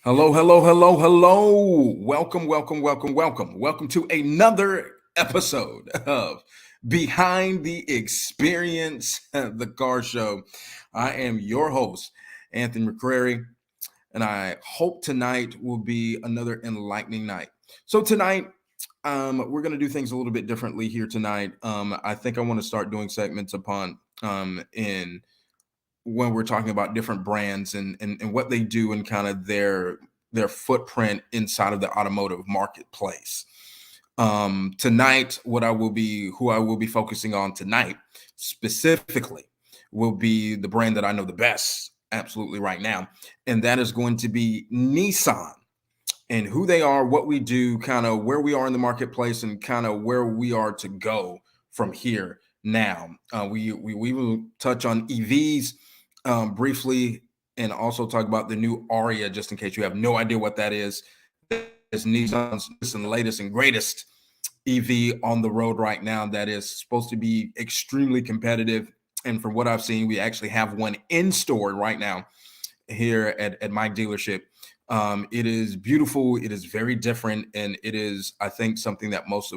Hello, hello, hello, hello. Welcome to another episode of Behind the Experience, the car show. I am your host, Anthony McCrary, and I hope tonight will be another enlightening night. So, tonight, we're going to do things a little bit differently here tonight. I think I want to start doing segments upon in when we're talking about different brands and what they do and kind of their footprint inside of the automotive marketplace. Tonight, who I will be focusing on tonight specifically will be the brand that I know the best absolutely right now, and that is going to be Nissan and who they are, what we do, kind of where we are in the marketplace, and kind of where we are to go from here. Now, we will touch on EVs briefly, and also talk about the new Aria, just in case you have no idea what that is. That is Nissan's newest and latest and greatest EV on the road right now. That is supposed to be extremely competitive, and from what I've seen, we actually have one in store right now here at my dealership. It is beautiful. It is very different, and it is, I think, something that most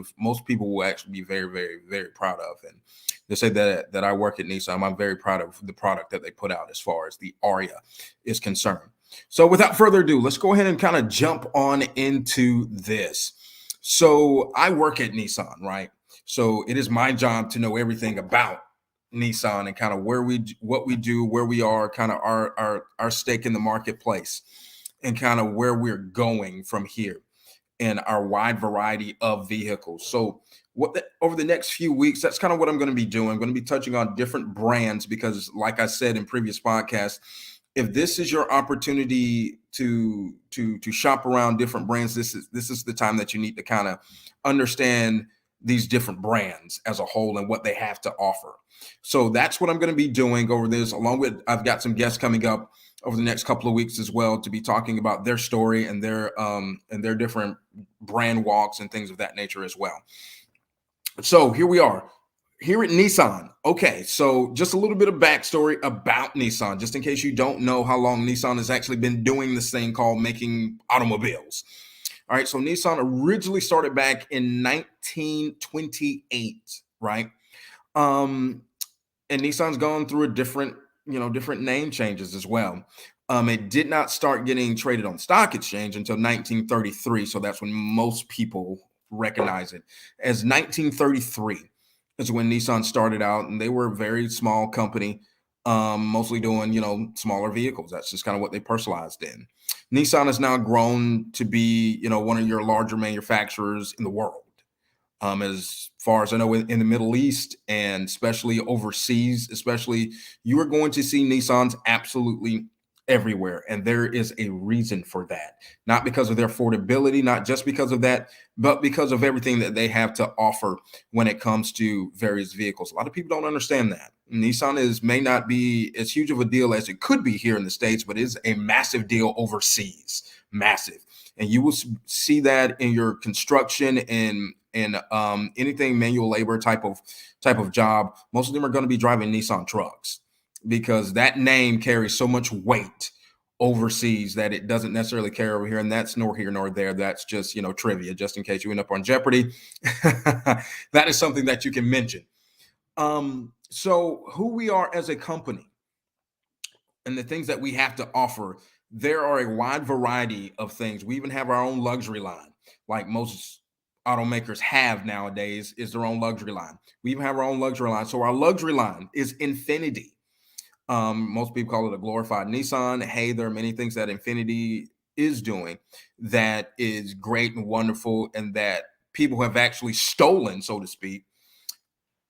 people will actually be very, very, very proud of. And they say that I work at Nissan. I'm very proud of the product that they put out as far as the Aria is concerned. So, without further ado, let's go ahead and kind of jump on into this. So, I work at Nissan, right? So, it is my job to know everything about Nissan and kind of what we do, where we are, kind of our stake in the marketplace, and kind of where we're going from here and our wide variety of vehicles. So over the next few weeks, that's kind of what I'm going to be doing. I'm going to be touching on different brands because, like I said in previous podcasts, if this is your opportunity to shop around different brands, this is the time that you need to kind of understand these different brands as a whole and what they have to offer. So that's what I'm going to be doing over this, along with I've got some guests coming up over the next couple of weeks as well to be talking about their story and their different brand walks and things of that nature as well. So here we are here at Nissan. Okay, so just a little bit of backstory about Nissan, just in case you don't know how long Nissan has actually been doing this thing called making automobiles. All right, so Nissan originally started back in 1928, right? Um, and Nissan's gone through a different name changes as well. It did not start getting traded on the stock exchange until 1933, so that's when most people recognize it as 1933 is when Nissan started out, and they were a very small company, mostly doing smaller vehicles. That's just kind of what they personalized in. Nissan has now grown to be one of your larger manufacturers in the world. As far as I know, in the Middle East and especially overseas, especially, you are going to see Nissans absolutely everywhere. And there is a reason for that. Not because of their affordability, not just because of that, but because of everything that they have to offer when it comes to various vehicles. A lot of people don't understand that. Nissan may not be as huge of a deal as it could be here in the States, but is a massive deal overseas. Massive. And you will see that in your construction and anything manual labor type of job. Most of them are going to be driving Nissan trucks because that name carries so much weight overseas that it doesn't necessarily carry over here. And that's nor here nor there. That's just trivia, just in case you end up on Jeopardy. That is something that you can mention. So who we are as a company and the things that we have to offer, there are a wide variety of things. We even have our own luxury line, like most automakers have nowadays, is their own luxury line. We even have our own luxury line. So our luxury line is Infiniti. Most people call it a glorified Nissan. Hey, there are many things that Infiniti is doing that is great and wonderful, and that people have actually stolen, so to speak,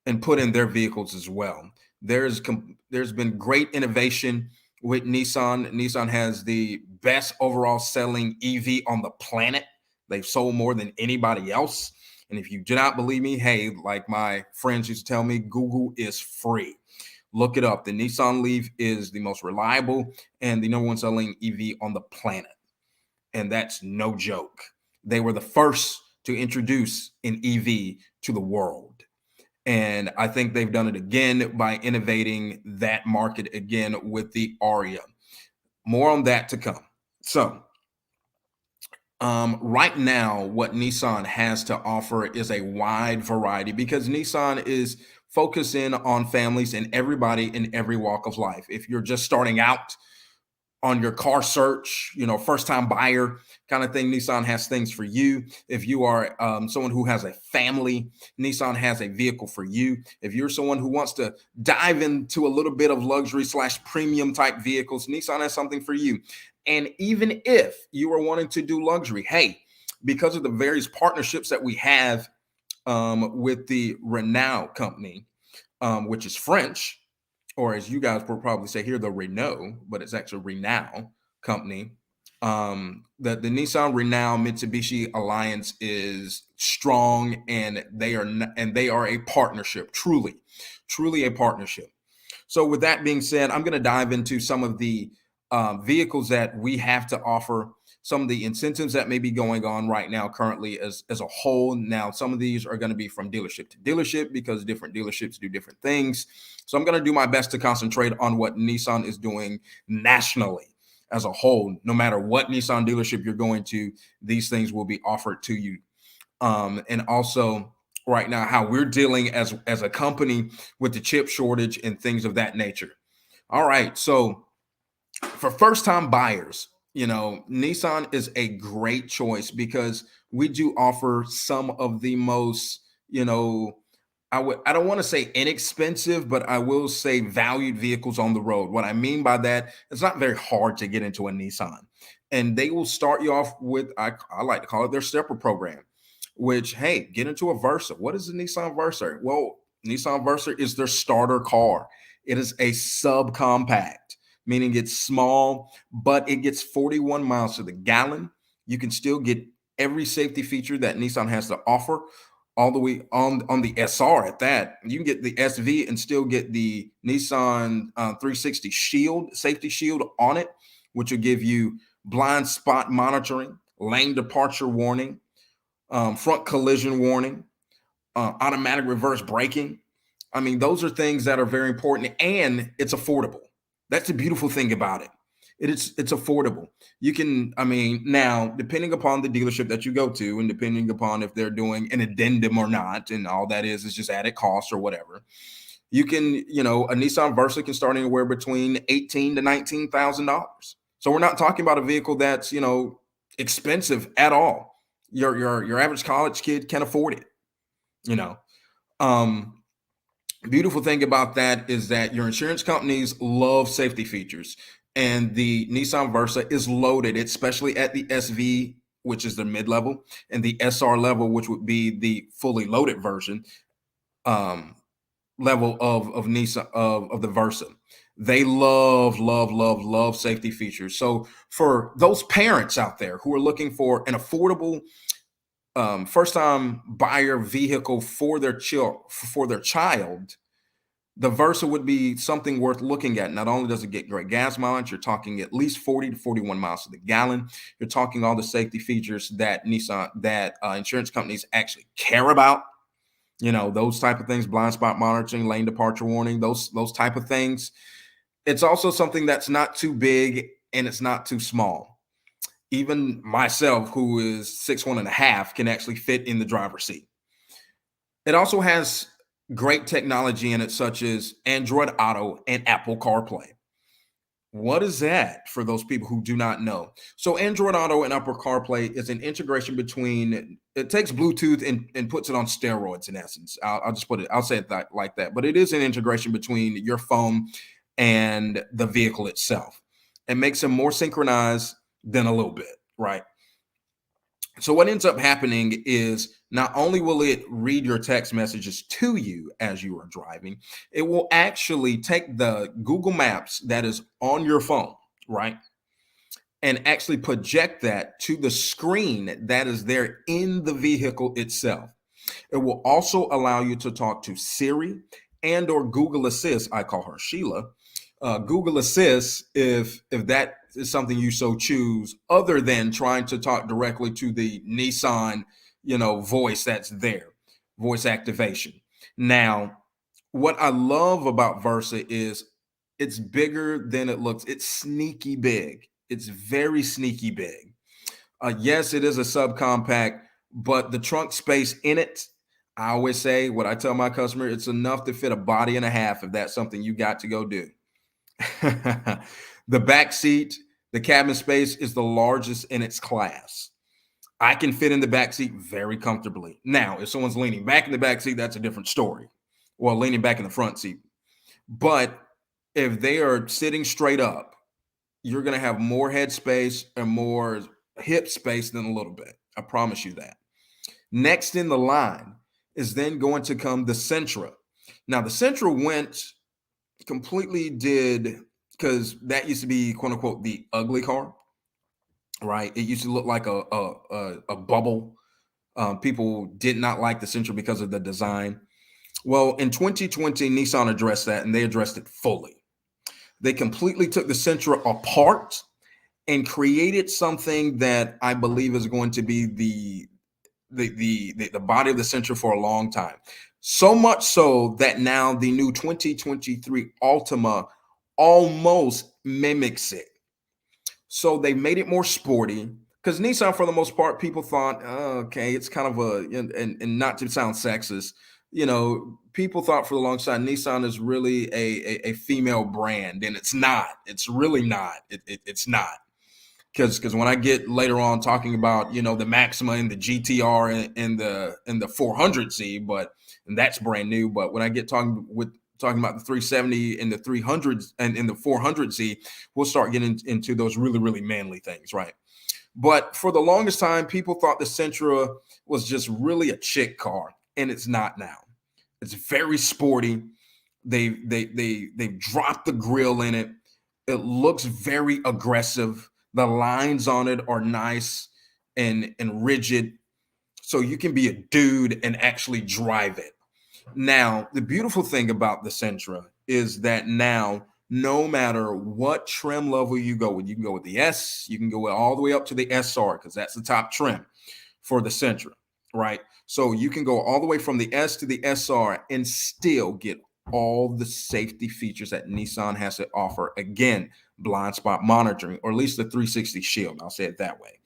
and put in their vehicles as well. There's been great innovation with Nissan. Nissan has the best overall selling EV on the planet. They've sold more than anybody else. And if you do not believe me, hey, like my friends used to tell me, Google is free. Look it up. The Nissan Leaf is the most reliable and the number one selling EV on the planet. And that's no joke. They were the first to introduce an EV to the world. And I think they've done it again by innovating that market again with the Aria. More on that to come. So Right now, what Nissan has to offer is a wide variety because Nissan is focusing on families and everybody in every walk of life. If you're just starting out on your car search, first time buyer kind of thing, Nissan has things for you. If you are someone who has a family, Nissan has a vehicle for you. If you're someone who wants to dive into a little bit of luxury slash premium type vehicles, Nissan has something for you. And even if you are wanting to do luxury, hey, because of the various partnerships that we have with the Renault company, which is French, or as you guys will probably say here, the Renault, but it's actually Renault company. The Nissan Renault Mitsubishi alliance is strong, and they are a partnership, truly a partnership. So, with that being said, I'm going to dive into some of the vehicles that we have to offer, some of the incentives that may be going on right now, currently as a whole. Now, some of these are going to be from dealership to dealership because different dealerships do different things. So, I'm going to do my best to concentrate on what Nissan is doing nationally as a whole. No matter what Nissan dealership you're going to, these things will be offered to you. And also, right now, how we're dealing as a company with the chip shortage and things of that nature. All right, so for first time buyers, Nissan is a great choice because we do offer some of the most, I don't want to say inexpensive, but I will say valued vehicles on the road. What I mean by that, it's not very hard to get into a Nissan. And they will start you off with, I like to call it their stepper program, which, hey, get into a Versa. What is a Nissan Versa? Well, Nissan Versa is their starter car. It is a subcompact, meaning it's small, but it gets 41 miles to the gallon. You can still get every safety feature that Nissan has to offer all the way on the SR at that. You can get the SV and still get the Nissan 360 Shield, safety shield on it, which will give you blind spot monitoring, lane departure warning, front collision warning, automatic reverse braking. I mean, those are things that are very important, and it's affordable. That's the beautiful thing about it. It's affordable. You can, I mean, now depending upon the dealership that you go to, and depending upon if they're doing an addendum or not, and all that is just added cost or whatever. You can, a Nissan Versa can start anywhere between $18,000 to $19,000. So we're not talking about a vehicle that's expensive at all. Your average college kid can afford it. You know, um, beautiful thing about that is that your insurance companies love safety features, and the Nissan Versa is loaded, especially at the SV, which is the mid level, and the SR level, which would be the fully loaded version level of Nissan of the Versa. They love safety features. So for those parents out there who are looking for an affordable first time buyer vehicle for their child, the Versa would be something worth looking at. Not only does it get great gas mileage, you're talking at least 40 to 41 miles to the gallon. You're talking all the safety features that insurance companies actually care about. Those type of things: blind spot monitoring, lane departure warning, those type of things. It's also something that's not too big and it's not too small. Even myself, who is 6'1.5", can actually fit in the driver's seat. It also has great technology in it, such as Android Auto and Apple CarPlay. What is that for those people who do not know? So Android Auto and Apple CarPlay is an integration between, it takes Bluetooth and puts it on steroids in essence. I'll just I'll say it like that. But it is an integration between your phone and the vehicle itself. It makes them more synchronized than a little bit, right? So what ends up happening is not only will it read your text messages to you as you are driving, it will actually take the Google Maps that is on your phone, right? And actually project that to the screen that is there in the vehicle itself. It will also allow you to talk to Siri and or Google Assist. I call her Sheila. Google Assist, if that is something you so choose, other than trying to talk directly to the Nissan, voice that's there, voice activation. Now, what I love about Versa is it's bigger than it looks. It's sneaky big. It's very sneaky big. Yes, it is a subcompact, but the trunk space in it, I always say what I tell my customer, it's enough to fit a body and a half if that's something you got to go do. The back seat, the cabin space is the largest in its class. I can fit in the back seat very comfortably. Now, if someone's leaning back in the back seat, that's a different story. Well, leaning back in the front seat. But if they are sitting straight up, you're going to have more head space and more hip space than a little bit. I promise you that. Next in the line is then going to come the Sentra. Now, the Sentra went completely did because that used to be quote unquote the ugly car, right? It used to look like a bubble. People did not like the Sentra because of the design. Well, in 2020, Nissan addressed that and they addressed it fully. They completely took the Sentra apart and created something that I believe is going to be the body of the Sentra for a long time. So much so that now the new 2023 Altima almost mimics it. So they made it more sporty because Nissan, for the most part, people thought, oh, okay, it's kind of and not to sound sexist, people thought for the long time Nissan is really a female brand, and it's not. It's really not. It's not. Because when I get later on talking about the Maxima and the GTR and the 400Z, and that's brand new. But when I get talking about the 370 and the 300s and in the 400Z, we'll start getting into those really, really manly things, right? But for the longest time, people thought the Sentra was just really a chick car, and it's not now. It's very sporty. They've dropped the grill in it. It looks very aggressive. The lines on it are nice and rigid, so you can be a dude and actually drive it. Now, the beautiful thing about the Sentra is that now, no matter what trim level you go with, you can go with the S, you can go all the way up to the SR because that's the top trim for the Sentra, right? So you can go all the way from the S to the SR and still get all the safety features that Nissan has to offer. Again, blind spot monitoring, or at least the 360 shield. I'll say it that way.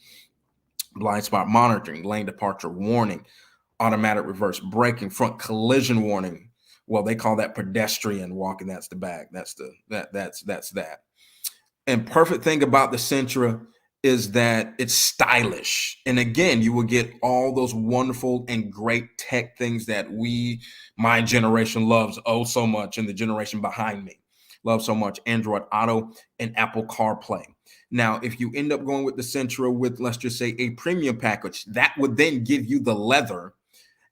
Blind spot monitoring, lane departure warning, automatic reverse braking, front collision warning. Well, they call that pedestrian walking. That's the back. That's that. And perfect thing about the Sentra is that it's stylish. And again, you will get all those wonderful and great tech things that my generation loves oh so much, and the generation behind me loves so much: Android Auto and Apple CarPlay. Now, if you end up going with the Sentra with, let's just say, a premium package, that would then give you the leather.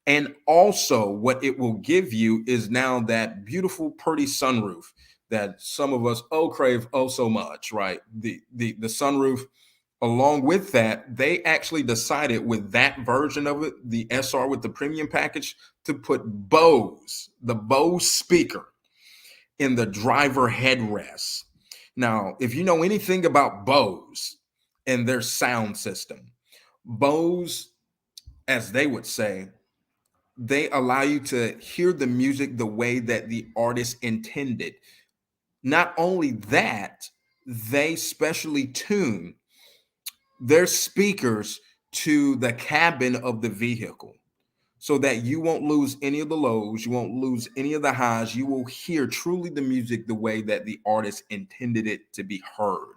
And also what it will give you is now that beautiful, pretty sunroof that some of us crave so much, right? The sunroof. Along with that, they actually decided with that version of it, the SR with the premium package, to put the Bose speaker in the driver headrest. Now, if you know anything about Bose and their sound system, Bose, as they would say, they allow you to hear the music the way that the artist intended. Not only that, they specially tune their speakers to the cabin of the vehicle so that you won't lose any of the lows, you won't lose any of the highs. You will hear truly the music the way that the artist intended it to be heard.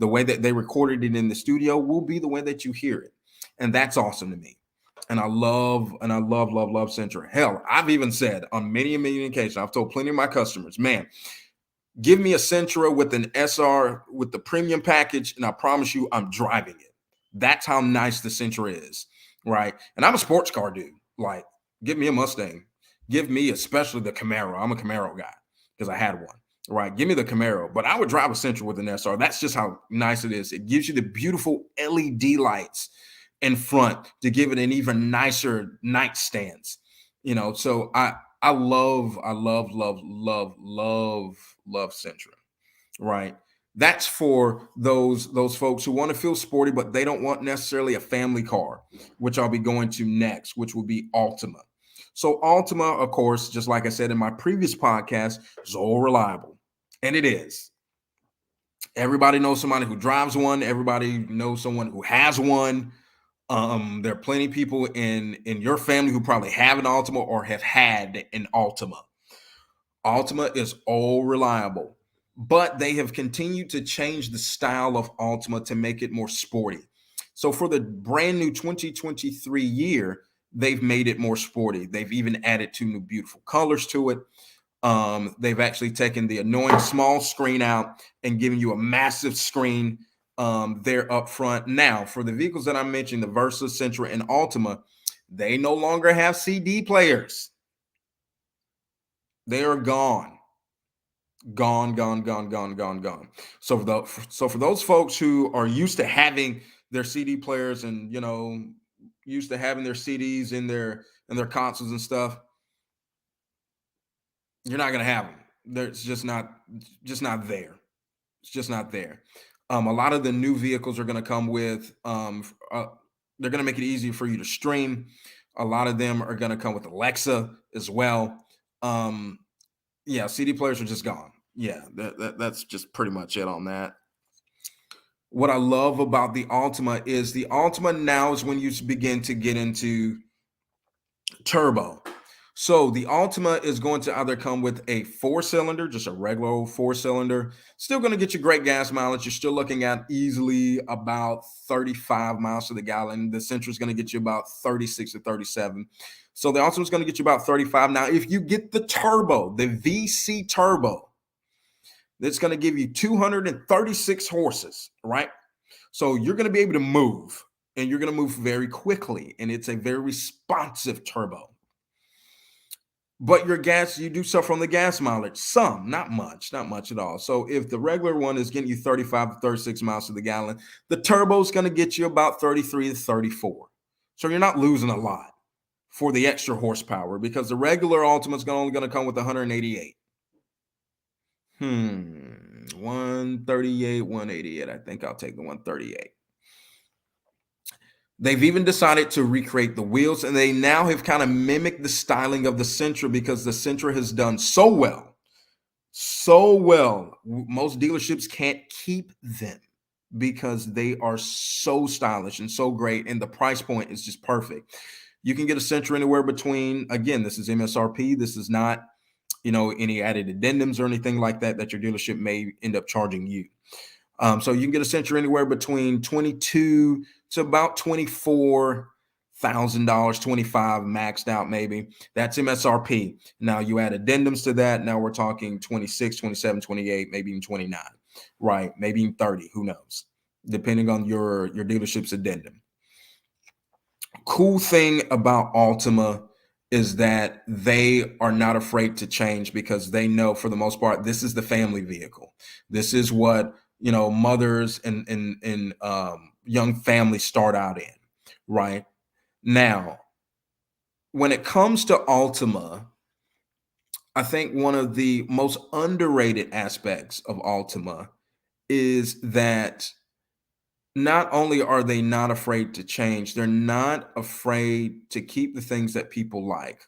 The way that they recorded it in the studio will be the way that you hear it. And that's awesome to me. And I love Sentra. Hell, I've even said on many occasions, I've told plenty of my customers, man, give me a Sentra with an SR with the premium package, and I promise you I'm driving it. That's how nice the Sentra is, right? And I'm a sports car dude. Like, give me a Mustang. Give me especially the Camaro. I'm a Camaro guy because I had one, right? Give me the Camaro. But I would drive a Sentra with an SR. That's just how nice it is. It gives you the beautiful LED lights in front to give it an even nicer nightstands. So I love Sentra, right? That's for those folks who want to feel sporty, but they don't want necessarily a family car, which I'll be going to next, which will be Altima. So Altima, of course, just like I said in my previous podcast, is all reliable, and it is. Everybody knows somebody who drives one. Everybody knows someone who has one. There are plenty of people in your family who probably have an Altima or have had an Altima. Altima is all reliable, but they have continued to change the style of Altima to make it more sporty. So for the brand new 2023 year, they've made it more sporty. They've even added two new beautiful colors to it. They've actually taken the annoying small screen out and given you a massive screen there up front. Now, for the vehicles that I mentioned, the Versa, Sentra, and Altima, they no longer have CD players. They are gone. Gone, gone, gone, gone, gone, gone. So for those folks who are used to having their CD players and used to having their CDs in their consoles and stuff, you're not gonna have them. It's just not there. It's just not there. A lot of the new vehicles are going to come with, they're going to make it easier for you to stream. A lot of them are going to come with Alexa as well. Yeah, CD players are just gone. Yeah, that's just pretty much it on that. What I love about the Altima is the Altima now is when you begin to get into turbo. So the Altima is going to either come with a 4-cylinder, just a regular old 4-cylinder, still going to get you great gas mileage. You're still looking at easily about 35 miles to the gallon. The Sentra is going to get you about 36 to 37. So the Altima is going to get you about 35. Now, if you get the turbo, the VC turbo, that's going to give you 236 horses, right? So you're going to be able to move, and you're going to move very quickly, and it's a very responsive turbo. But your gas, you do suffer on the gas mileage. Some, not much at all. So if the regular one is getting you 35 to 36 miles to the gallon, the turbo is going to get you about 33 to 34. So you're not losing a lot for the extra horsepower because the regular Ultima is only going to come with 188. 138, 188. I think I'll take the 138. They've even decided to recreate the wheels, and they now have kind of mimicked the styling of the Sentra because the Sentra has done so well. Most dealerships can't keep them because they are so stylish and so great, and the price point is just perfect. You can get a Sentra anywhere between, again, this is MSRP. This is not, any added addendums or anything like that your dealership may end up charging you. So you can get a Sentra anywhere between 22 to about $24,000, 25 maxed out maybe. That's MSRP. Now you add addendums to that. Now we're talking 26, 27, 28, maybe even 29, right? Maybe even 30, who knows, depending on your dealership's addendum. Cool thing about Altima is that they are not afraid to change because they know for the most part, this is the family vehicle. This is what, mothers and young families start out in, right? Now, when it comes to Altima, I think one of the most underrated aspects of Altima is that not only are they not afraid to change, they're not afraid to keep the things that people like.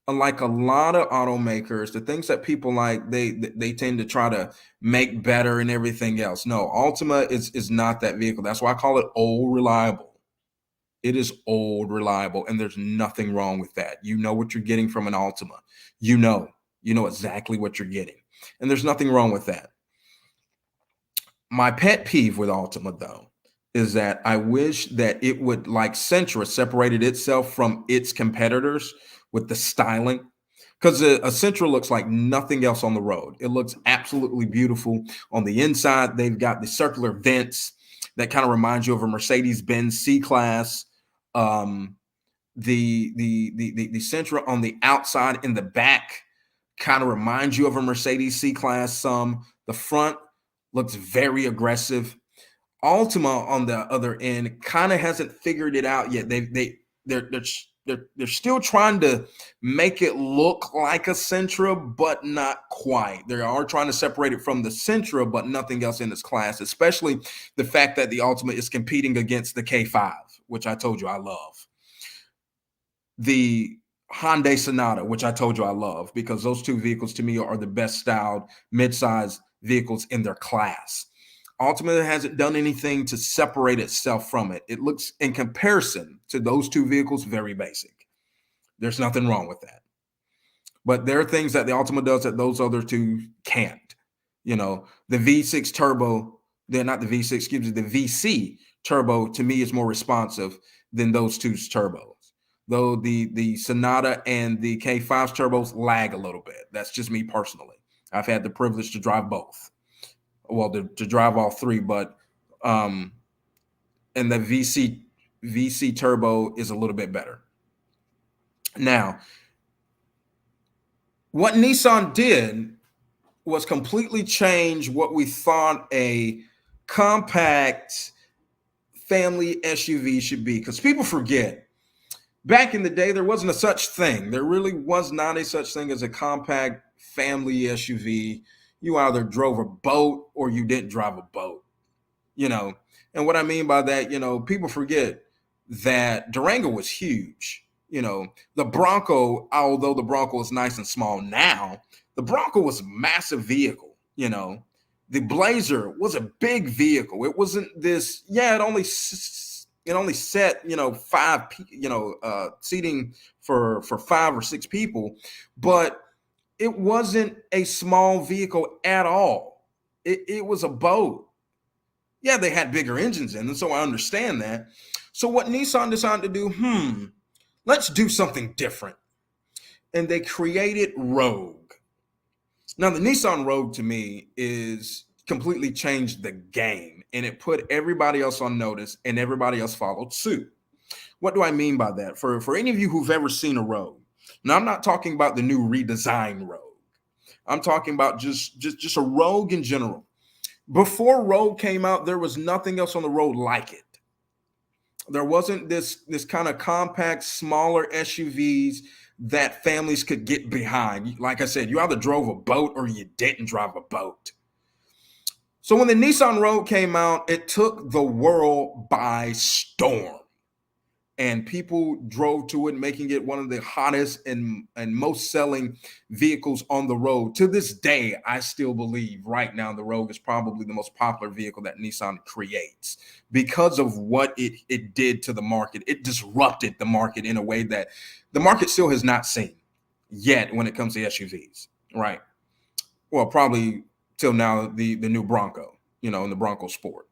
Unlike a lot of automakers, the things that people like, they tend to try to make better and everything else. No, Altima is not that vehicle. That's why I call it old reliable. It is old reliable, and there's nothing wrong with that. You know what you're getting from an Altima. You know exactly what you're getting, and there's nothing wrong with that. My pet peeve with Altima, though, is that I wish that it would, like Sentra, separated itself from its competitors with the styling, because a Sentra looks like nothing else on the road. It looks absolutely beautiful. On the inside, they've got the circular vents that kind of remind you of a Mercedes-Benz C-Class. The Sentra on the outside in the back kind of reminds you of a Mercedes C-Class. The front looks very aggressive. Altima on the other end kind of hasn't figured it out yet. They're still trying to make it look like a Sentra, but not quite. They are trying to separate it from the Sentra, but nothing else in its class, especially the fact that the Altima is competing against the K5, which I told you I love. The Hyundai Sonata, which I told you I love, because those two vehicles to me are the best styled midsize vehicles in their class. Altima hasn't done anything to separate itself from it. It looks, in comparison to those two vehicles, very basic. There's nothing wrong with that. But there are things that the Altima does that those other two can't. You know, the V6 turbo, they're not the V6, excuse me, the VC turbo to me is more responsive than those two turbos. Though the Sonata and the K5's turbos lag a little bit. That's just me personally. I've had the privilege to drive both. Well, to drive all three, but and the VC turbo is a little bit better. Now, what Nissan did was completely change what we thought a compact family SUV should be. Because people forget, back in the day, there wasn't a such thing. There really was not a such thing as a compact family SUV. You either drove a boat or you didn't drive a boat, you know. And what I mean by that, you know, people forget that Durango was huge. You know, the Bronco, although the Bronco is nice and small now, the Bronco was a massive vehicle. You know, the Blazer was a big vehicle. It wasn't this, yeah, it only set, you know, seating for 5 or 6 people, but it wasn't a small vehicle at all. It was a boat. Yeah, they had bigger engines in them, so I understand that. So what Nissan decided to do, let's do something different. And they created Rogue. Now, the Nissan Rogue to me is completely changed the game, and it put everybody else on notice, and everybody else followed suit. What do I mean by that? For any of you who've ever seen a Rogue, now I'm not talking about the new redesigned Rogue. I'm talking about just a Rogue in general. Before Rogue came out, there was nothing else on the road like it. There wasn't this kind of compact, smaller SUVs that families could get behind. Like I said, you either drove a boat or you didn't drive a boat. So when the Nissan Rogue came out, it took the world by storm. And people drove to it, making it one of the hottest and most selling vehicles on the road. To this day, I still believe right now the Rogue is probably the most popular vehicle that Nissan creates because of what it did to the market. It disrupted the market in a way that the market still has not seen yet when it comes to SUVs, right? Well, probably till now, the new Bronco, you know, and the Bronco Sport.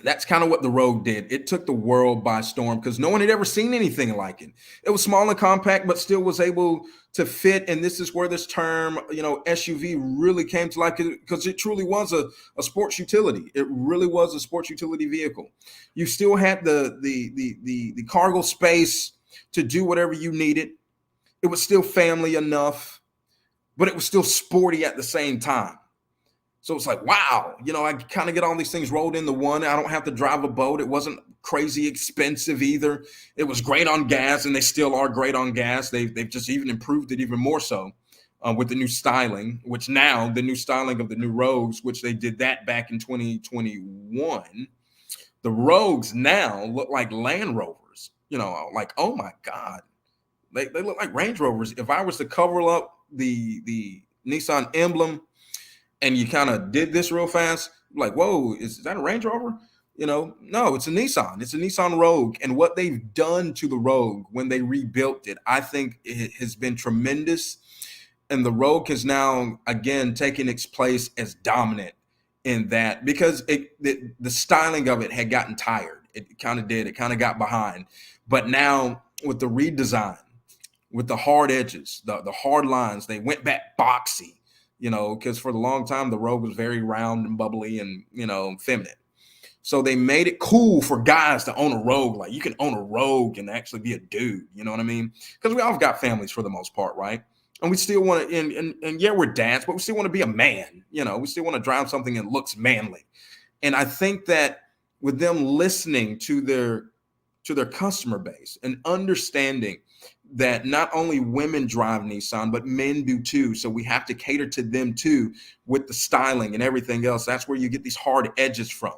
That's kind of what the Rogue did. It took the world by storm because no one had ever seen anything like it. It was small and compact, but still was able to fit. And this is where this term, you know, SUV really came to life because it truly was a sports utility. It really was a sports utility vehicle. You still had the cargo space to do whatever you needed. It was still family enough, but it was still sporty at the same time. So it's like, wow, you know, I kind of get all these things rolled into one. I don't have to drive a boat. It wasn't crazy expensive either. It was great on gas, and they still are great on gas. They've just even improved it even more so with the new styling, which now the new styling of the new Rogues, which they did that back in 2021. The Rogues now look like Land Rovers, you know, like, oh my God, they look like Range Rovers. If I was to cover up the Nissan emblem, and you kind of did this real fast, like, whoa, is that a Range Rover? You know, no, it's a Nissan. It's a Nissan Rogue. And what they've done to the Rogue when they rebuilt it, I think it has been tremendous. And the Rogue has now, again, taken its place as dominant in that because the styling of it had gotten tired. It kind of did. It kind of got behind. But now with the redesign, with the hard edges, the hard lines, they went back boxy. You know, because for the long time, the Rogue was very round and bubbly and, you know, feminine. So they made it cool for guys to own a Rogue. Like, you can own a Rogue and actually be a dude. You know what I mean? Because we all got families for the most part, right? And we still want to, and yeah, we're dads, but we still want to be a man. You know, we still want to drive something that looks manly. And I think that with them listening to their customer base and understanding that not only women drive Nissan, but men do too. So we have to cater to them too with the styling and everything else. That's where you get these hard edges from.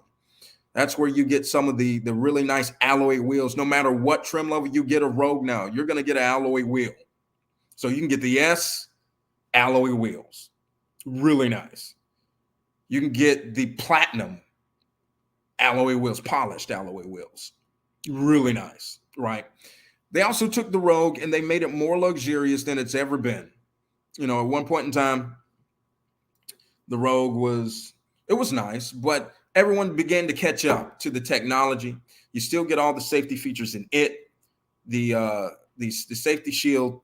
That's where you get some of the really nice alloy wheels. No matter what trim level you get a Rogue now, you're going to get an alloy wheel. So you can get the S alloy wheels. Really nice. You can get the platinum alloy wheels, polished alloy wheels. Really nice, right? They also took the Rogue and they made it more luxurious than it's ever been. At one point in time, the Rogue it was nice, but everyone began to catch up to the technology. You still get all the safety features in it. The safety shield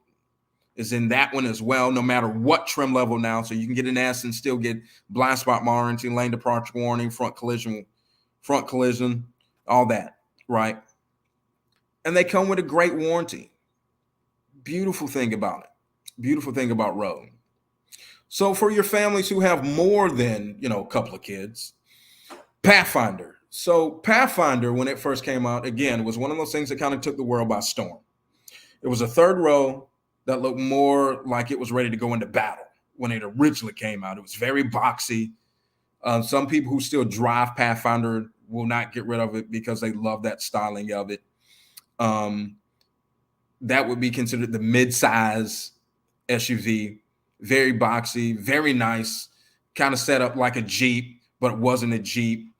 is in that one as well, no matter what trim level now. So you can get an S and still get blind spot monitoring, lane departure warning, front collision, all that, right? And they come with a great warranty. Beautiful thing about it. Beautiful thing about Rogue. So for your families who have more than, a couple of kids, Pathfinder. So Pathfinder, when it first came out, again, was one of those things that kind of took the world by storm. It was a third row that looked more like it was ready to go into battle when it originally came out. It was very boxy. Some people who still drive Pathfinder will not get rid of it because they love that styling of it. That would be considered the mid-size SUV. Very boxy, very nice, kind of set up like a Jeep, but it wasn't a Jeep.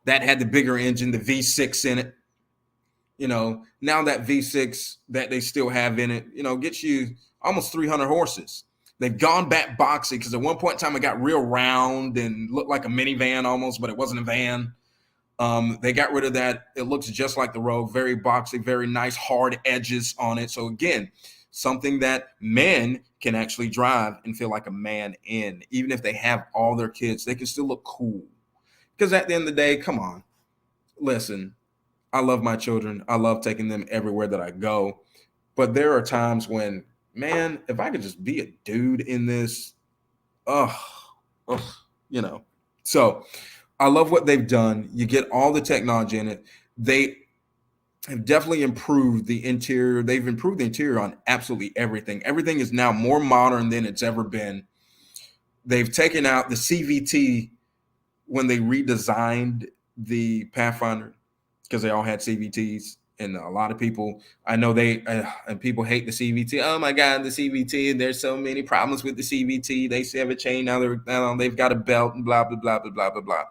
That had the bigger engine, the V6 in it. Now that V6 that they still have in it, gets you almost 300 horses. They've gone back boxy because at one point in time it got real round and looked like a minivan almost, but it wasn't a van. They got rid of that. It looks just like the Rogue, very boxy, very nice, hard edges on it. So again, something that men can actually drive and feel like a man in. Even if they have all their kids, they can still look cool. Because at the end of the day, come on, listen, I love my children. I love taking them everywhere that I go. But there are times when, man, if I could just be a dude in this, So I love what they've done. You get all the technology in it. They have definitely improved the interior. They've improved the interior on absolutely everything. Everything is now more modern than it's ever been. They've taken out the CVT when they redesigned the Pathfinder because they all had CVTs. And a lot of people, I know and people hate the CVT. Oh my God, the CVT. There's so many problems with the CVT. They have a chain now they've got a belt and blah, blah, blah, blah, blah, blah, blah.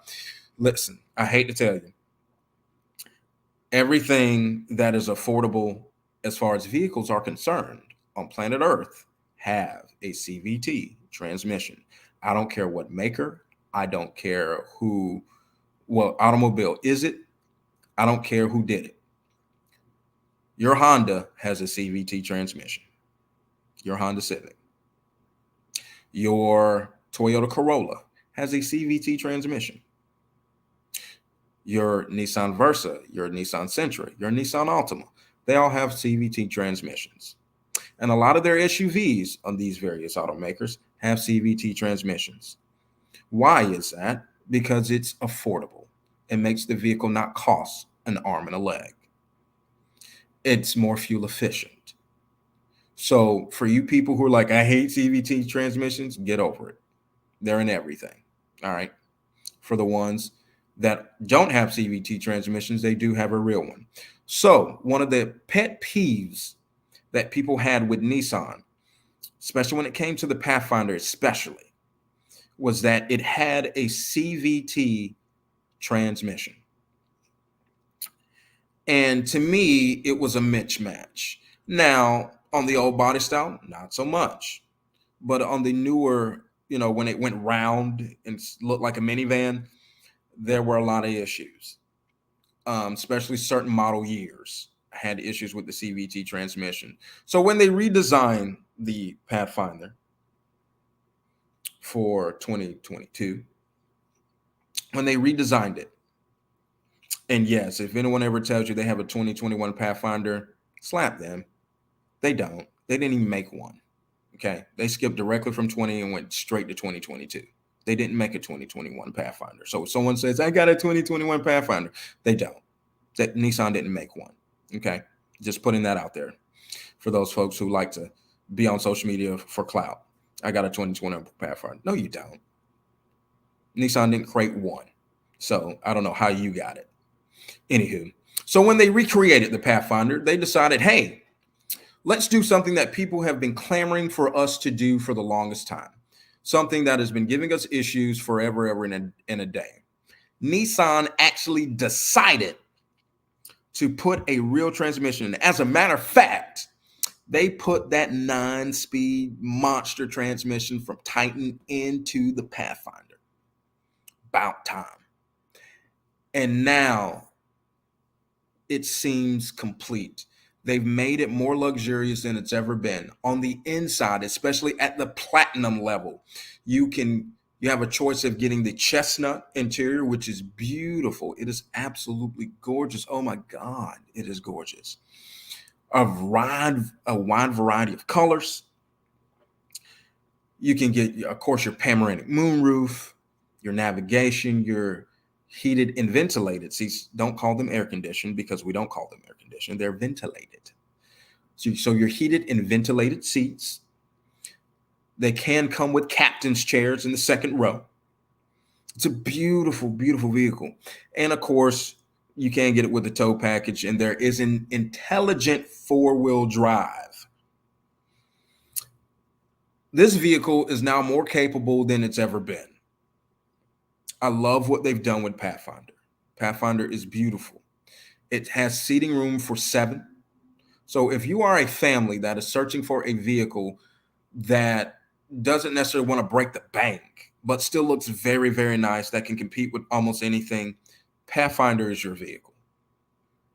Listen, I hate to tell you, everything that is affordable as far as vehicles are concerned on planet Earth have a CVT transmission. I don't care what maker. I don't care what automobile is it. I don't care who did it. Your Honda has a CVT transmission. Your Honda Civic. Your Toyota Corolla has a CVT transmission. Your Nissan Versa, your Nissan Sentra, your Nissan Altima, they all have CVT transmissions. And a lot of their SUVs on these various automakers have CVT transmissions. Why is that? Because it's affordable. It makes the vehicle not cost an arm and a leg. It's more fuel efficient. So for you people who are like, I hate CVT transmissions, get over it. They're in everything. All right. For the ones that don't have CVT transmissions, they do have a real one. So one of the pet peeves that people had with Nissan, especially when it came to the Pathfinder especially, was that it had a CVT transmission. And to me, it was a mismatch. Now, on the old body style, not so much. But on the newer, when it went round and looked like a minivan, there were a lot of issues, especially certain model years had issues with the CVT transmission. So when they redesigned the Pathfinder for 2022, when they redesigned it, and yes, if anyone ever tells you they have a 2021 Pathfinder, slap them. They don't. They didn't even make one. Okay. They skipped directly from 20 and went straight to 2022. They didn't make a 2021 Pathfinder. So if someone says, I got a 2021 Pathfinder, they don't. That Nissan didn't make one. Okay. Just putting that out there for those folks who like to be on social media for clout. I got a 2021 Pathfinder. No, you don't. Nissan didn't create one. So I don't know how you got it. Anywho, so when they recreated the Pathfinder, they decided, hey, let's do something that people have been clamoring for us to do for the longest time. something that has been giving us issues forever, ever in a day. Nissan actually decided to put a real transmission in. As a matter of fact, they put that 9-speed monster transmission from Titan into the Pathfinder. About time. And now it seems complete. They've made it more luxurious than it's ever been. On the inside, especially at the platinum level, you have a choice of getting the chestnut interior, which is beautiful. It is absolutely gorgeous. Oh my God, it is gorgeous. A wide variety of colors. You can get, of course, your panoramic moonroof, your navigation, your heated and ventilated seats. Don't call them air conditioned, because we don't call them air conditioned. They're ventilated. So your heated and ventilated seats. They can come with captain's chairs in the second row. It's a beautiful, beautiful vehicle. And of course, you can get it with the tow package, and there is an intelligent 4-wheel drive. This vehicle is now more capable than it's ever been. I love what they've done with Pathfinder. Pathfinder is beautiful. It has seating room for 7. So if you are a family that is searching for a vehicle that doesn't necessarily want to break the bank, but still looks very, very nice, that can compete with almost anything, Pathfinder is your vehicle.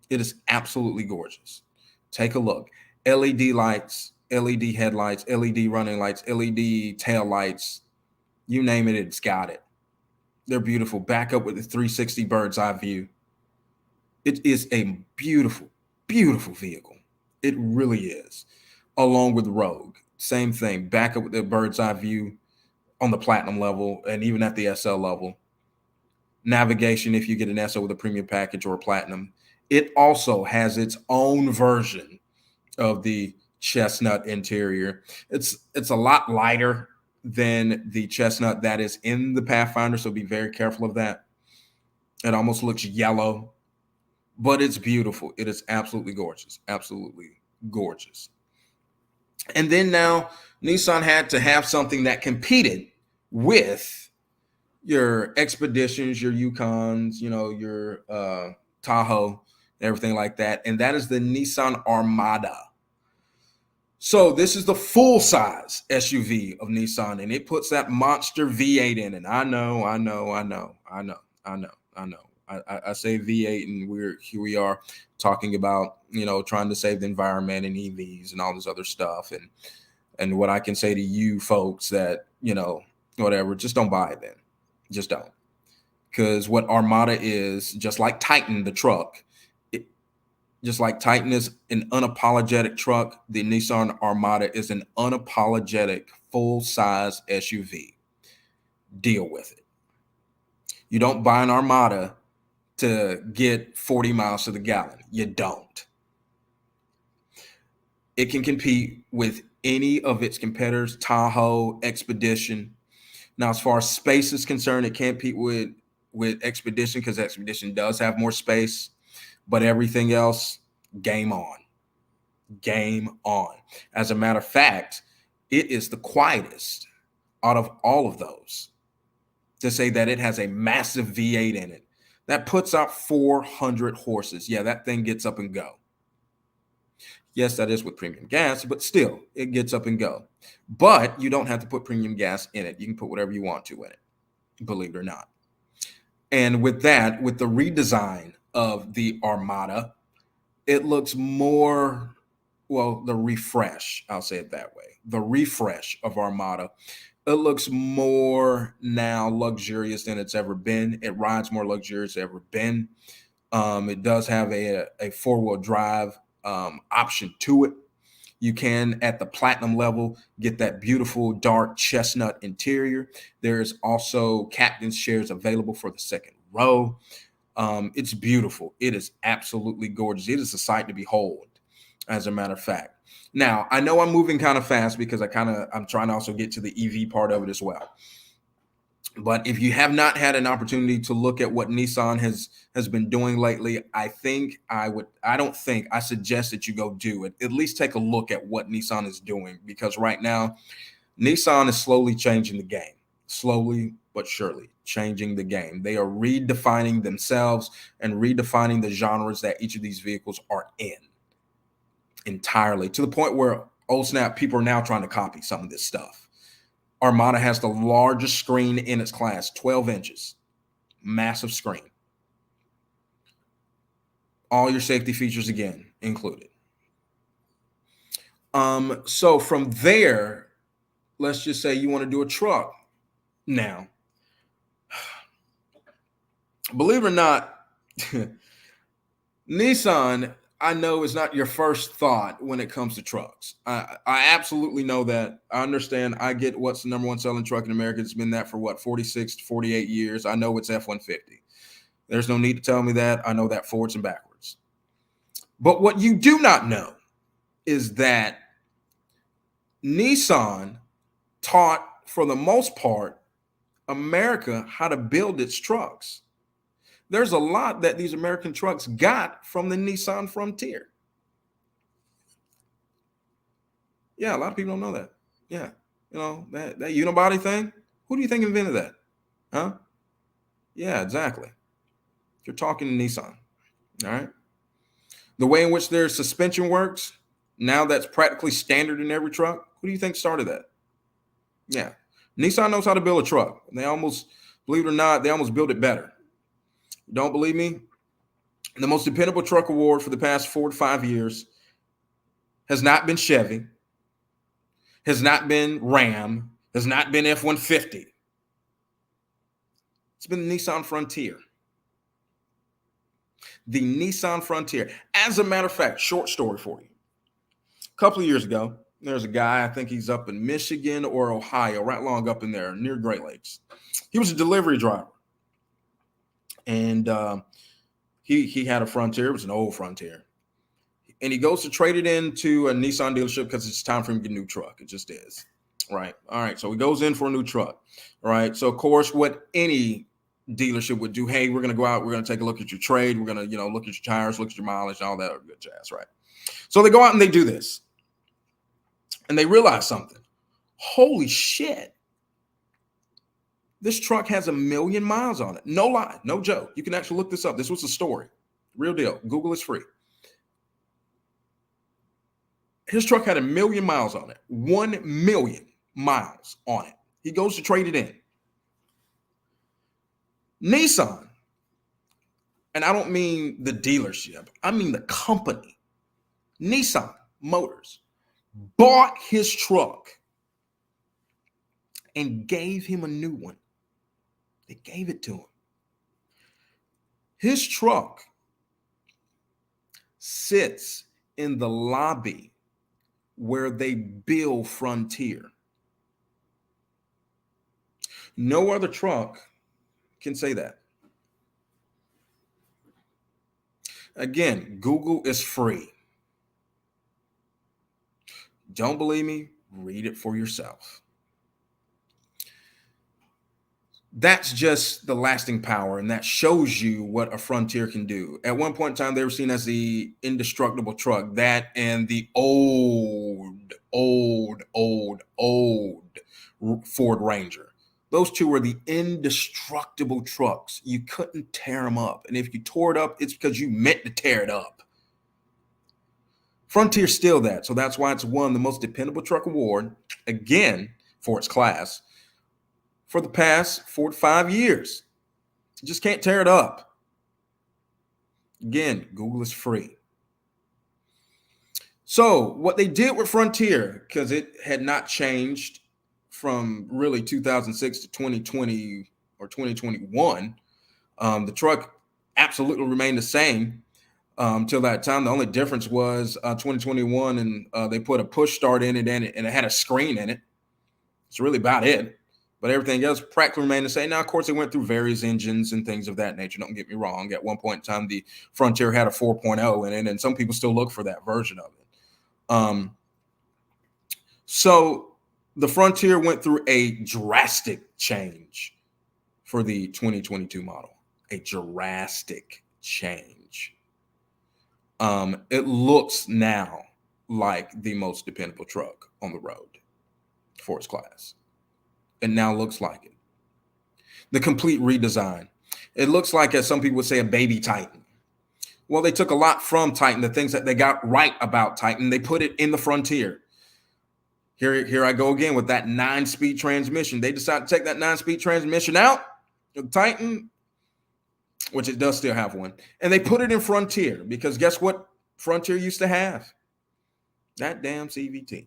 It is absolutely gorgeous. Take a look. LED lights, LED headlights, LED running lights, LED tail lights, you name it, it's got it. They're beautiful. Back up with the 360 bird's eye view. It is a beautiful, beautiful vehicle. It really is. Along with Rogue, same thing. Back up with the bird's eye view on the platinum level and even at the SL level. Navigation, if you get an SL with a premium package or a platinum. It also has its own version of the chestnut interior. It's a lot lighter than the chestnut that is in the Pathfinder, so be very careful of that. It almost looks yellow, but it's beautiful. It is absolutely gorgeous. Absolutely gorgeous. And then now Nissan had to have something that competed with your Expeditions, your Yukons, your Tahoe, everything like that. And that is the Nissan Armada. So this is the full-size SUV of Nissan, and it puts that monster V8 in it. I know. I say V8, and here we are talking about, trying to save the environment and EVs and all this other stuff. And what I can say to you folks that, whatever, just don't buy it then. Just don't. Because what Armada is, just like Titan, the truck, just like Titan is an unapologetic truck, the Nissan Armada is an unapologetic full-size SUV. Deal with it. You don't buy an Armada to get 40 miles to the gallon. You don't. It can compete with any of its competitors, Tahoe, Expedition. Now, as far as space is concerned, it can't compete with Expedition, because Expedition does have more space. But everything else, game on. Game on. As a matter of fact, it is the quietest out of all of those. To say that it has a massive V8 in it that puts out 400 horses. Yeah, that thing gets up and go. Yes, that is with premium gas, but still, it gets up and go. But you don't have to put premium gas in it. You can put whatever you want to in it, believe it or not. And with that, with the redesign of the Armada, it looks more, the refresh, I'll say it that way. The refresh of Armada, it looks more now luxurious than it's ever been. It rides more luxurious than it's ever been. It does have a 4-wheel drive option to it. You can, at the platinum level, get that beautiful dark chestnut interior. There's also captain's chairs available for the second row. It's beautiful. It is absolutely gorgeous. It is a sight to behold, as a matter of fact. Now, I know I'm moving kind of fast because I'm trying to also get to the EV part of it as well. But if you have not had an opportunity to look at what Nissan has been doing lately, I suggest that you go do it. At least take a look at what Nissan is doing, because right now Nissan is slowly changing the game, slowly but surely changing the game. They are redefining themselves and redefining the genres that each of these vehicles are in entirely, to the point where, oh snap, people are now trying to copy some of this stuff. Armada has the largest screen in its class, 12 inches, massive screen. All your safety features again included. So from there, let's just say you want to do a truck. Now, believe it or not, Nissan, I know, is not your first thought when it comes to trucks. I absolutely know that. I understand. I get what's the number one selling truck in America. It's been that for what, 46 to 48 years. I know it's F-150. There's no need to tell me that. I know that forwards and backwards. But what you do not know is that Nissan taught, for the most part, America how to build its trucks. There's a lot that these American trucks got from the Nissan Frontier. Yeah, a lot of people don't know that. Yeah, you know, that unibody thing. Who do you think invented that? Huh? Yeah, exactly. You're talking to Nissan. All right. The way in which their suspension works, now that's practically standard in every truck. Who do you think started that? Yeah. Nissan knows how to build a truck. They almost, believe it or not, they almost build it better. Don't believe me? The most dependable truck award for the past 4 to 5 years has not been Chevy, has not been Ram, has not been F-150. It's been the Nissan Frontier. The Nissan Frontier. As a matter of fact, short story for you. A couple of years ago, there's a guy, I think he's up in Michigan or Ohio, right along up in there near Great Lakes. He was a delivery driver. And he had a Frontier. It was an old Frontier. And he goes to trade it into a Nissan dealership because it's time for him to get a new truck. It just is. Right. All right. So he goes in for a new truck. All right. So, of course, what any dealership would do, hey, we're going to go out. We're going to take a look at your trade. We're going to, look at your tires, look at your mileage, all that good jazz. Right. So they go out and they do this. And they realize something. Holy shit. This truck has 1 million miles on it. No lie. No joke. You can actually look this up. This was a story. Real deal. Google is free. His truck had 1 million miles on it. 1 million miles on it. He goes to trade it in. Nissan, and I don't mean the dealership, I mean the company, Nissan Motors, bought his truck and gave him a new one. They gave it to him. His truck sits in the lobby where they build Frontier. No other truck can say that. Again, Google is free. Don't believe me? Read it for yourself. That's just the lasting power, and that shows you what a Frontier can do. At one point in time, they were seen as the indestructible truck. That and the old Ford Ranger. Those two were the indestructible trucks. You couldn't tear them up. And if you tore it up, it's because you meant to tear it up. Frontier's still that. So that's why it's won the most dependable truck award, again, for its class, for the past 4 to 5 years. You just can't tear it up. Again, Google is free. So what they did with Frontier, because it had not changed from really 2006 to 2020 or 2021, the truck absolutely remained the same till that time. The only difference was 2021, and they put a push start in it, and it had a screen in it. It's really about it. But everything else practically remained the same. Now, of course, it went through various engines and things of that nature. Don't get me wrong. At one point in time, the Frontier had a 4.0 in it, and some people still look for that version of it. So the Frontier went through a drastic change for the 2022 model. A drastic change. It looks now like the most dependable truck on the road. for its class. It now looks like it. The complete redesign. It looks like, as some people would say, a baby Titan. Well, they took a lot from Titan, the things that they got right about Titan, they put it in the Frontier. Here I go again with that 9-speed transmission. They decided to take that 9-speed transmission out of Titan, which it does still have one, and they put it in Frontier, because guess what Frontier used to have? That damn CVT.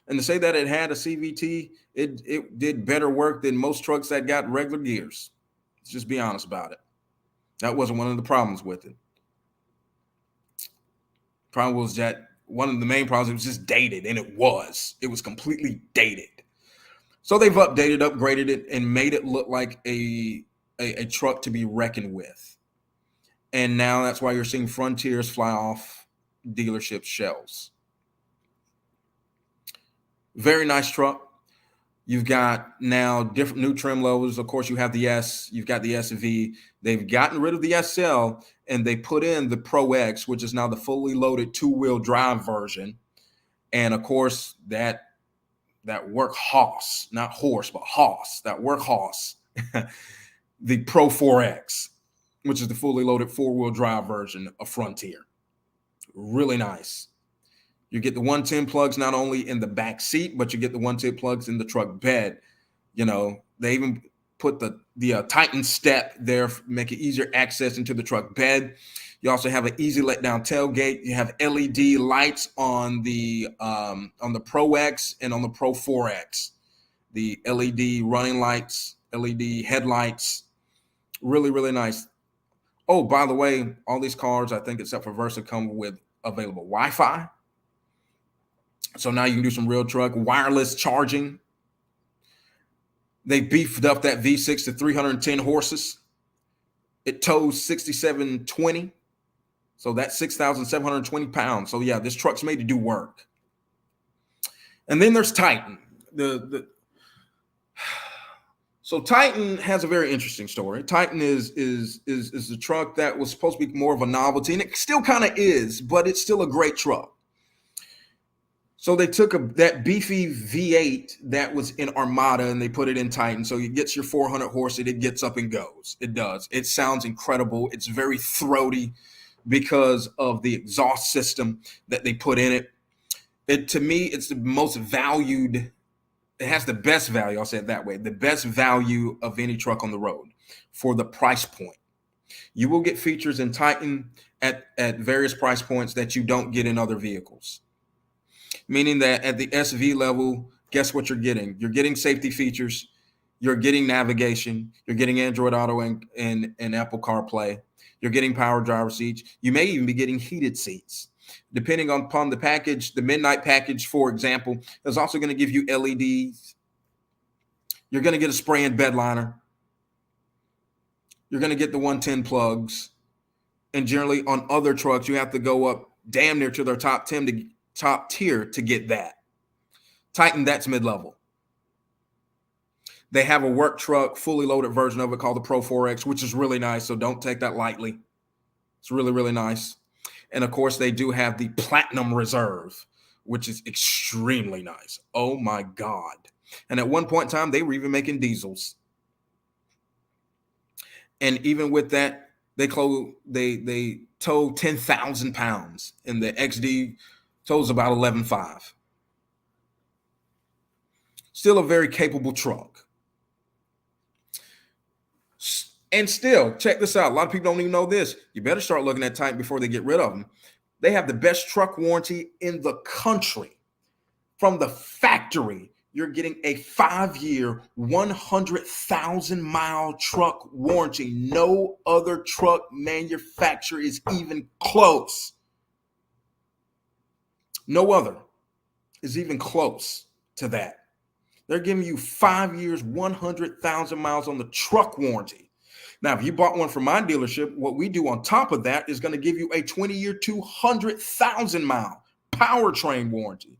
And to say that it had a CVT, it did better work than most trucks that got regular gears. Let's just be honest about it. That wasn't one of the problems with it. Problem was that one of the main problems, it was just dated, and it was completely dated. So they've updated, upgraded it, and made it look like a truck to be reckoned with. And now that's why you're seeing Frontiers fly off dealership shelves. Very nice truck. You've got now different new trim levels. Of course, you have the S, you've got the SV. They've gotten rid of the SL, and they put in the Pro X, which is now the fully loaded 2-wheel drive version. And of course, that workhorse, not horse, but hoss, that workhorse, the Pro 4X, which is the fully loaded 4-wheel drive version of Frontier. Really nice. You get the 110 plugs not only in the back seat, but you get the 110 plugs in the truck bed. You know, they even put the Titan step there, make it easier access into the truck bed. You also have an easy let down tailgate. You have LED lights on the Pro X and on the Pro 4X. The LED running lights, LED headlights, really, really nice. Oh, by the way, all these cars, I think except for Versa, come with available Wi-Fi. So now you can do some real truck wireless charging. They beefed up that V6 to 310 horses. It tows 6,720. So that's 6,720 pounds. So yeah, this truck's made to do work. And then there's Titan. So Titan has a very interesting story. Titan is a truck that was supposed to be more of a novelty, and it still kind of is, but it's still a great truck. So they took that beefy V8 that was in Armada and they put it in Titan. So it gets your 400 horse, it gets up and goes. It does. It sounds incredible. It's very throaty because of the exhaust system that they put in it. To me, it's the most valued. It has the best value. I'll say it that way. The best value of any truck on the road for the price point. You will get features in Titan at various price points that you don't get in other vehicles. Meaning that at the SV level, guess what you're getting? You're getting safety features. You're getting navigation. You're getting Android Auto and Apple CarPlay. You're getting power driver seats. You may even be getting heated seats. Depending upon the package, the Midnight package, for example, is also going to give you LEDs. You're going to get a spray-in bed liner. You're going to get the 110 plugs. And generally on other trucks, you have to go up damn near to their top tier to get that. Titan, that's mid-level. They have a work truck, fully loaded version of it called the Pro 4X, which is really nice. So don't take that lightly. It's really, really nice. And of course, they do have the Platinum Reserve, which is extremely nice. Oh my God. And at one point in time, they were even making diesels. And even with that, they tow 10,000 pounds, and the XD tows about 11.5. Still a very capable truck. And still, check this out. A lot of people don't even know this. You better start looking at Titan before they get rid of them. They have the best truck warranty in the country. From the factory, you're getting a 5-year, 100,000-mile truck warranty. No other truck manufacturer is even close. No other is even close to that. They're giving you 5 years, 100,000 miles on the truck warranty. Now, if you bought one from my dealership, what we do on top of that is going to give you a 20-year, 200,000-mile powertrain warranty.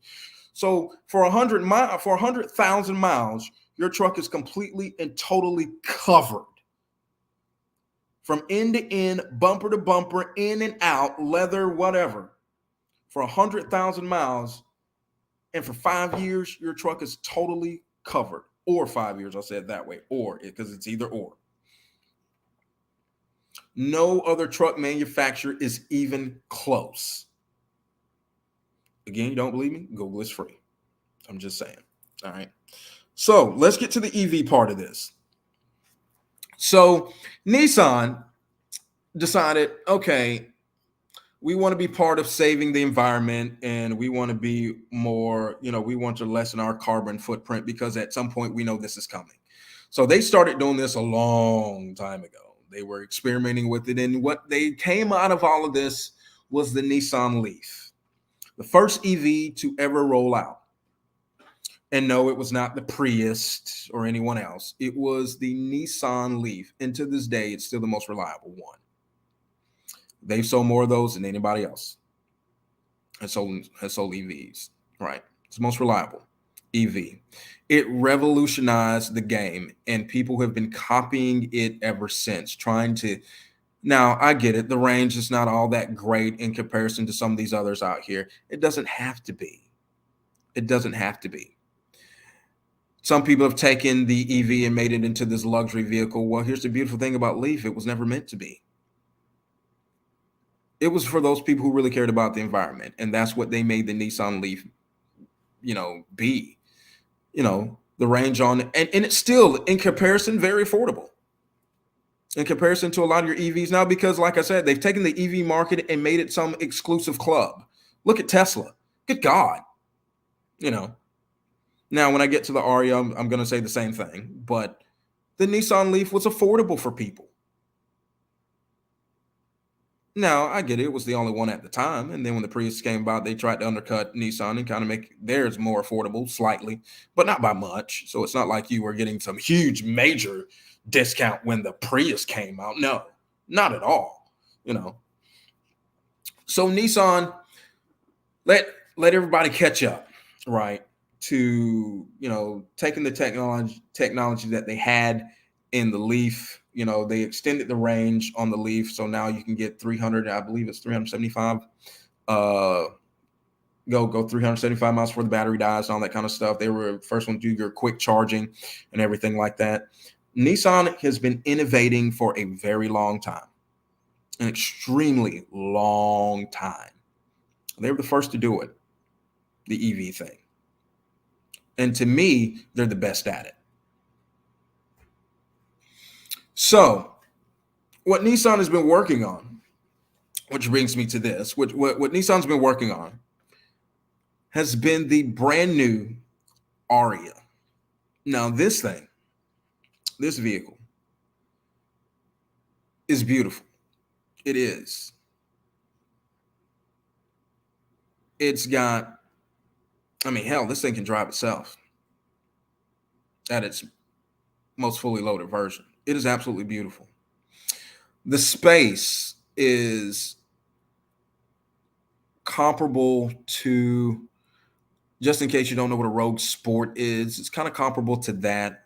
So for 100,000 miles, your truck is completely and totally covered. From end to end, bumper to bumper, in and out, leather, whatever. For 100,000 miles, and for 5 years, your truck is totally covered, or 5 years, I'll say it that way, or because it's either or. No other truck manufacturer is even close. Again, you don't believe me? Google is free. I'm just saying. All right. So let's get to the EV part of this. So Nissan decided, okay, we want to be part of saving the environment, and we want to be more, we want to lessen our carbon footprint, because at some point we know this is coming. So they started doing this a long time ago. They were experimenting with it, and what they came out of all of this was the Nissan Leaf, the first EV to ever roll out. And no, it was not the Prius or anyone else. It was the Nissan Leaf. And to this day, it's still the most reliable one. They've sold more of those than anybody else has sold EVs, right? It's the most reliable EV. It revolutionized the game, and people have been copying it ever since, trying to. Now, I get it. The range is not all that great in comparison to some of these others out here. It doesn't have to be. It doesn't have to be. Some people have taken the EV and made it into this luxury vehicle. Well, here's the beautiful thing about Leaf. It was never meant to be. It was for those people who really cared about the environment. And that's what they made the Nissan Leaf, be. The range on, and it's still, in comparison, very affordable. In comparison to a lot of your EVs now, because like I said, they've taken the EV market and made it some exclusive club. Look at Tesla. Good God. Now, when I get to the Aria, I'm going to say the same thing, but the Nissan Leaf was affordable for people. Now, I get it. It was the only one at the time. And then when the Prius came about, they tried to undercut Nissan and kind of make theirs more affordable slightly, but not by much. So it's not like you were getting some huge major discount when the Prius came out. No, not at all. So Nissan let everybody catch up, right? To taking the technology that they had in the Leaf. They extended the range on the Leaf, so now you can get 300. I believe it's 375. Go 375 miles before the battery dies and all that kind of stuff. They were the first one to do your quick charging and everything like that. Nissan has been innovating for a very long time, an extremely long time. They were the first to do it, the EV thing. And to me, they're the best at it. So what Nissan has been working on, which brings me to this, what Nissan's been working on has been the brand new Aria. Now, this vehicle is beautiful. It is. It's got, hell, this thing can drive itself at its most fully loaded version. It is absolutely beautiful. The space is comparable to, just in case you don't know what a Rogue Sport is, it's kind of comparable to that,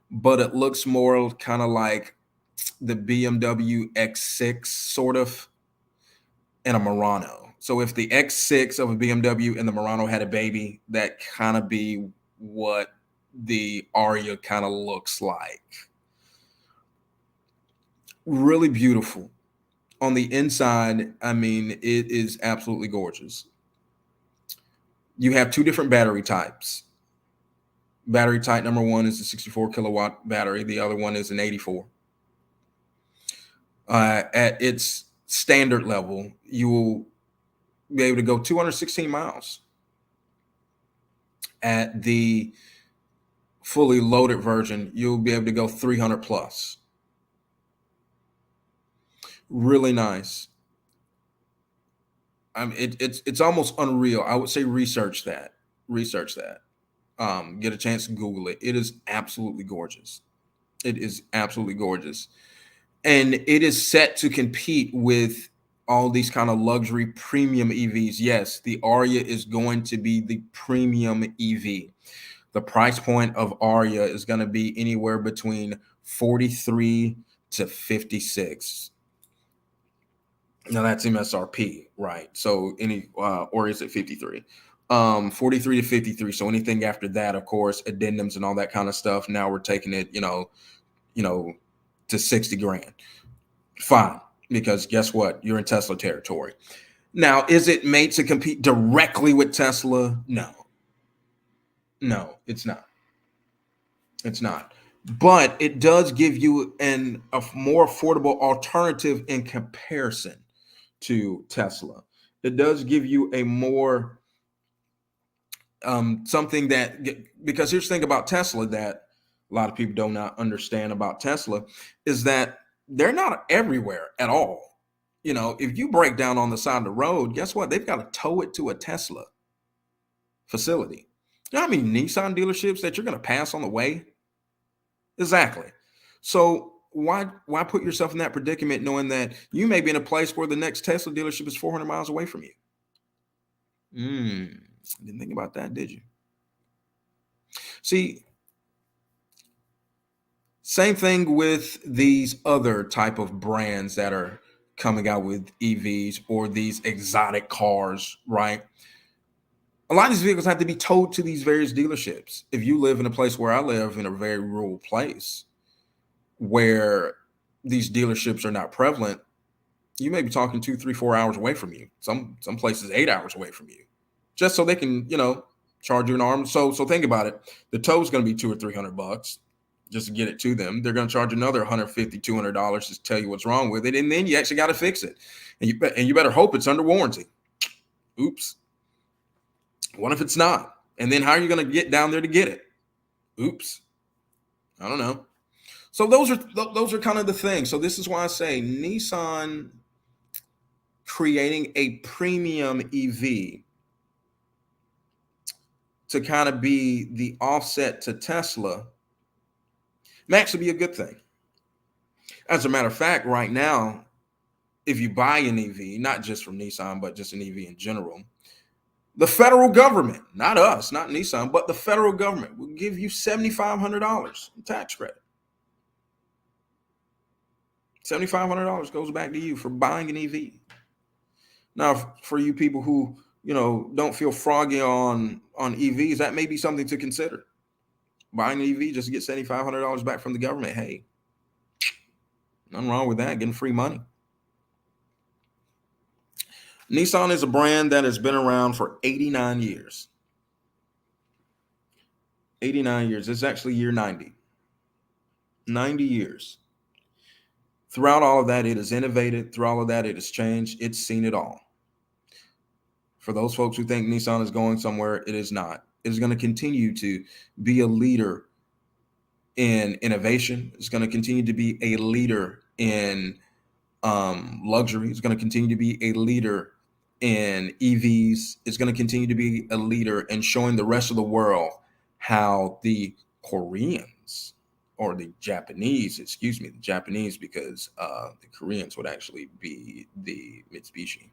but it looks more kind of like the BMW X6 sort of, and a Murano. So if the X6 of a BMW and the Murano had a baby, that kind of be what the Aria kind of looks like. Really beautiful. On the inside, it is absolutely gorgeous. You have two different battery types. Battery type number one is a 64 kilowatt battery. The other one is an 84. At its standard level, you will be able to go 216 miles. At the fully loaded version, you'll be able to go 300 plus. Really nice. It's almost unreal. I would say research that. Get a chance to Google it. It is absolutely gorgeous. It is absolutely gorgeous. And it is set to compete with all these kind of luxury premium EVs. Yes, the Aria is going to be the premium EV. The price point of Aria is going to be anywhere between 43 to 56. Now that's MSRP, right? So or is it 53? 43 to 53. So anything after that, of course, addendums and all that kind of stuff. Now we're taking it, to 60 grand. Fine. Because guess what? You're in Tesla territory. Now, is it made to compete directly with Tesla? No, it's not. It's not. But it does give you a more affordable alternative in comparison to Tesla. It does give you a more something that, because here's the thing about Tesla that a lot of people do not understand about Tesla is that they're not everywhere at all. If you break down on the side of the road, guess what? They've got to tow it to a Tesla facility. You know how many Nissan dealerships that you're going to pass on the way? Exactly. So why put yourself in that predicament knowing that you may be in a place where the next Tesla dealership is 400 miles away from you? Didn't think about that, did you? See, same thing with these other type of brands that are coming out with EVs or these exotic cars, right? A lot of these vehicles have to be towed to these various dealerships. If you live in a place where I live, in a very rural place where these dealerships are not prevalent, you may be talking 2, 3, 4 hours away from you. Some places 8 hours away from you, just so they can, charge you an arm. So think about it. The tow is going to be $200 or $300 just to get it to them. They're going to charge another $150, $200 to tell you what's wrong with it, and then you actually got to fix it. And you better hope it's under warranty. Oops. What if it's not? And then how are you going to get down there to get it? Oops. I don't know. So those are kind of the things. So this is why I say Nissan creating a premium EV to kind of be the offset to Tesla may actually be a good thing. As a matter of fact, right now, if you buy an EV, not just from Nissan, but just an EV in general, the federal government, not us, not Nissan, but the federal government will give you $7,500 in tax credit. $7,500 goes back to you for buying an EV. Now, for you people who, don't feel froggy on EVs, that may be something to consider. Buying an EV just to get $7,500 back from the government. Hey, nothing wrong with that, getting free money. Nissan is a brand that has been around for 89 years. 89 years. It's actually year 90. 90 years. Throughout all of that, it has innovated. Through all of that, it has changed. It's seen it all. For those folks who think Nissan is going somewhere, it is not. It is going to continue to be a leader in innovation. It's going to continue to be a leader in luxury. It's going to continue to be a leader in EVs. It's going to continue to be a leader in showing the rest of the world how the Koreans, or the Japanese, because the Koreans would actually be the Mitsubishi.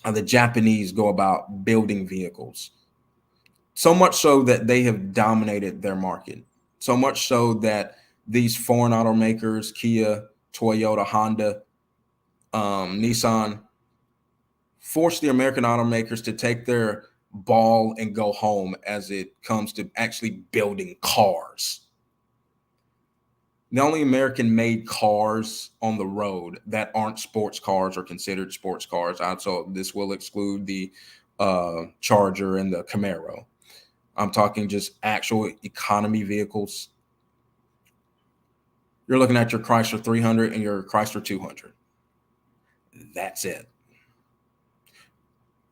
The Japanese go about building vehicles, so much so that they have dominated their market, so much so that these foreign automakers, Kia, Toyota, Honda, Nissan, force the American automakers to take their ball and go home as it comes to actually building cars. The only American-made cars on the road that aren't sports cars or considered sports cars, so this will exclude the Charger and the Camaro. I'm talking just actual economy vehicles. You're looking at your Chrysler 300 and your Chrysler 200. That's it.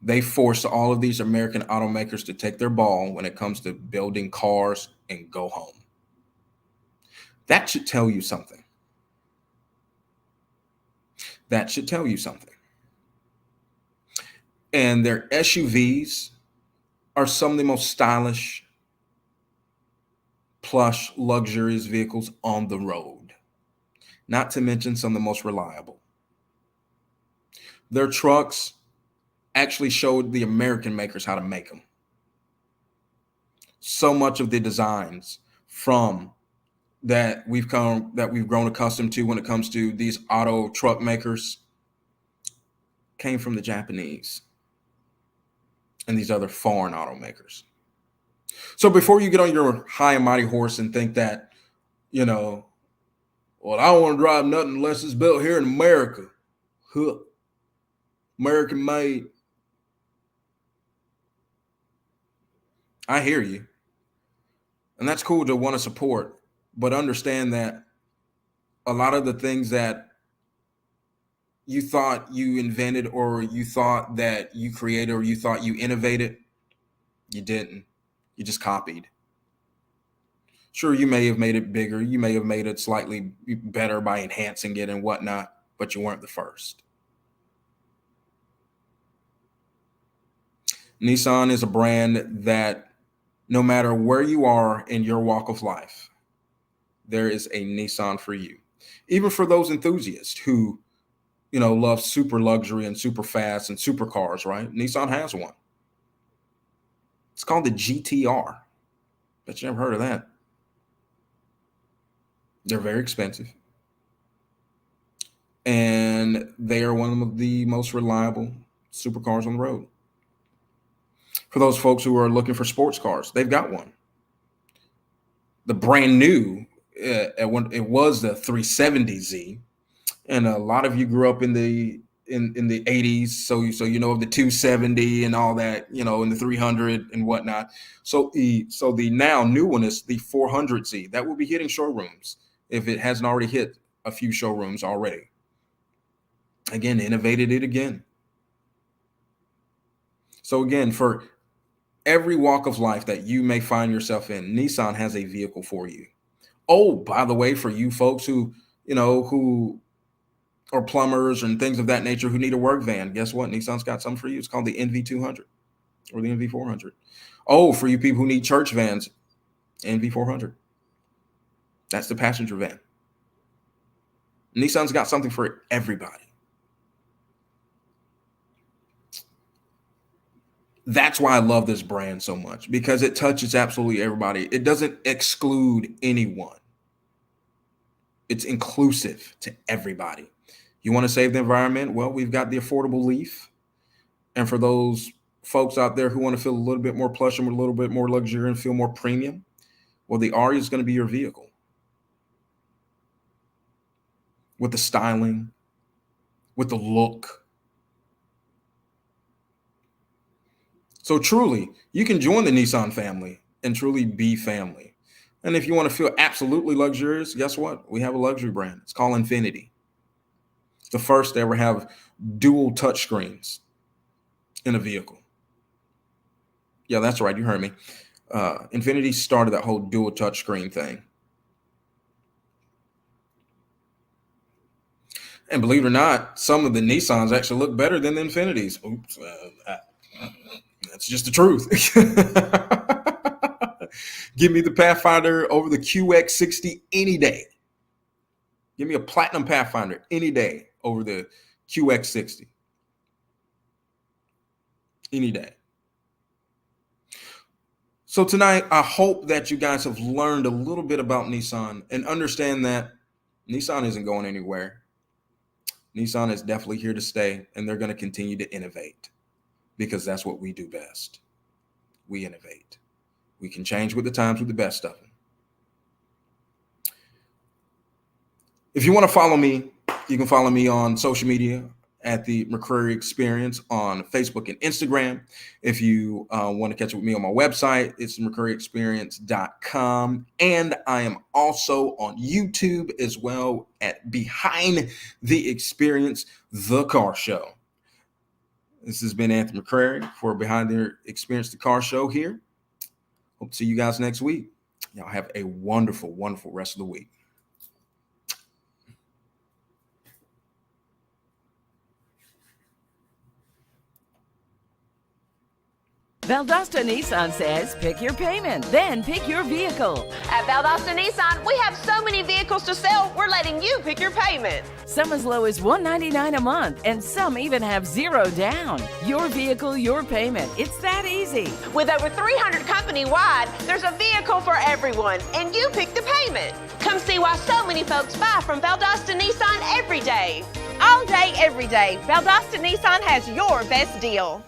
They force all of these American automakers to take their ball when it comes to building cars and go home. That should tell you something. That should tell you something. And their SUVs are some of the most stylish, plush, luxurious vehicles on the road. Not to mention some of the most reliable. Their trucks actually showed the American makers how to make them. So much of the designs from that we've grown accustomed to when it comes to these auto truck makers came from the Japanese. and these other foreign automakers. So before you get on your high and mighty horse and think that, well, I don't want to drive nothing unless it's built here in America. Huh. American made. I hear you. And that's cool to want to support, but understand that a lot of the things that you thought you invented or you thought that you created or you thought you innovated, you didn't. You just copied. Sure, you may have made it bigger. You may have made it slightly better by enhancing it and whatnot, but you weren't the first. Nissan is a brand that no matter where you are in your walk of life, there is a Nissan for you. Even for those enthusiasts who, love super luxury and super fast and super cars, right? Nissan has one. It's called the GTR. Bet you never heard of that. They're very expensive. And they are one of the most reliable supercars on the road. For those folks who are looking for sports cars, they've got one. The brand new, it was the 370Z, and a lot of you grew up in the 80s, so you know of the 270 and all that, in the 300 and whatnot. So the now new one is the 400Z. That will be hitting showrooms if it hasn't already hit a few showrooms already. Again, innovated it again. So again, for every walk of life that you may find yourself in, Nissan has a vehicle for you. Oh, by the way, for you folks who are plumbers and things of that nature who need a work van, guess what? Nissan's got something for you. It's called the NV200 or the NV400. Oh, for you people who need church vans, NV400. That's the passenger van. Nissan's got something for everybody. That's why I love this brand so much, because it touches absolutely everybody. It doesn't exclude anyone. It's inclusive to everybody. You want to save the environment? Well, we've got the affordable Leaf. And for those folks out there who want to feel a little bit more plush and a little bit more luxury and feel more premium, well, the Aria is going to be your vehicle. With the styling, with the look. So truly, you can join the Nissan family and truly be family. And if you want to feel absolutely luxurious, guess what? We have a luxury brand. It's called Infiniti. It's the first to ever have dual touchscreens in a vehicle. Yeah, that's right. You heard me. Infiniti started that whole dual touchscreen thing. And believe it or not, some of the Nissans actually look better than the Infinitis. Oops. That's just the truth. Give me the Pathfinder over the QX60 any day. Give me a platinum Pathfinder any day over the QX60. Any day. So tonight, I hope that you guys have learned a little bit about Nissan and understand that Nissan isn't going anywhere. Nissan is definitely here to stay, and they're going to continue to innovate. Because that's what we do best. We innovate. We can change with the times with the best of them. If you want to follow me, you can follow me on social media at the McCrary Experience on Facebook and Instagram. If you want to catch up with me on my website, it's McCraryExperience.com. And I am also on YouTube as well at Behind the Experience, the Car Show. This has been Anthony McCrary for Behind the Experience, the Car Show here. Hope to see you guys next week. Y'all have a wonderful, wonderful rest of the week. Valdosta Nissan says, pick your payment, then pick your vehicle. At Valdosta Nissan, we have so many vehicles to sell, we're letting you pick your payment. Some as low as $199 a month, and some even have zero down. Your vehicle, your payment. It's that easy. With over 300 company-wide, there's a vehicle for everyone, and you pick the payment. Come see why so many folks buy from Valdosta Nissan every day. All day, every day, Valdosta Nissan has your best deal.